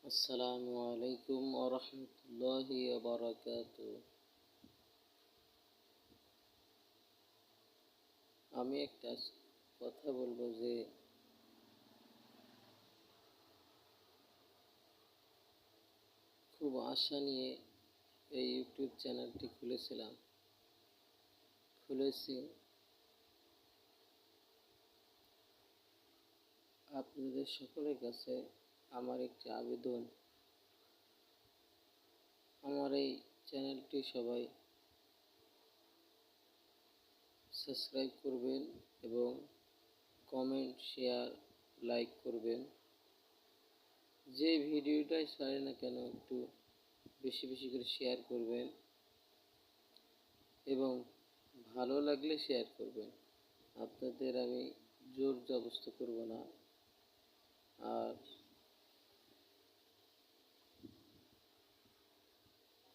আসসালামু আলাইকুম ওয়া রাহমাতুল্লাহি ওয়া বারাকাতুহু। আমি একটা কথা বলবো যে খুব আশা নিয়ে এই ইউটিউব চ্যানেলটি খুলেছি। আপনাদের সকলের কাছে আমার একটি আবেদন, আমার এই চ্যানেলটি সবাই সাবস্ক্রাইব করবেন এবং কমেন্ট, শেয়ার, লাইক করবেন। যে ভিডিওটাই ছাড়ে না কেন একটু বেশি বেশি করে শেয়ার করবেন এবং ভালো লাগলে শেয়ার করবেন। আপনাদের আমি জোর জবরদস্তি করব না। আর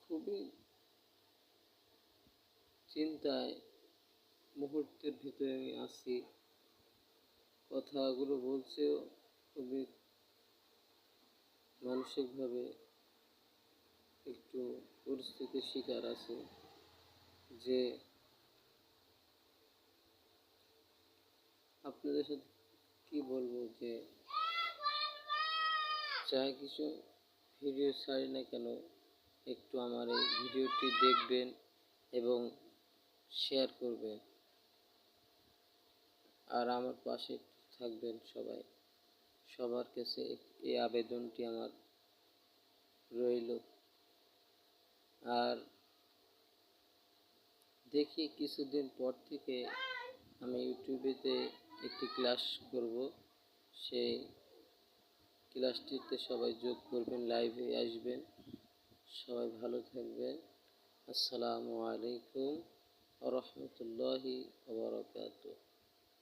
খুবই চিন্তায় মুহূর্তের ভিতরে আমি আছি, কথাগুলো বলছেও খুবই মানসিকভাবে একটু পরিস্থিতির শিকার আছে যে আপনাদের সাথে কি বলবো, যে যা কিছু ভিডিও ছাড়ি না কেন একটু আমার এই ভিডিওটি দেখবেন এবং শেয়ার করবেন আর আমার পাশে থাকবেন সবাই। সবার কাছে এই আবেদনটি আমার রইল। আর দেখি কিছুদিন পর থেকে আমি ইউটিউবেতে একটি ক্লাস করব, সেই ক্লাসটিতে সবাই যোগ করবেন, লাইভে আসবেন। সবাই ভালো থাকবেন। আসসালামু আলাইকুম ওয়া রাহমাতুল্লাহি ওয়া বারাকাতুহু।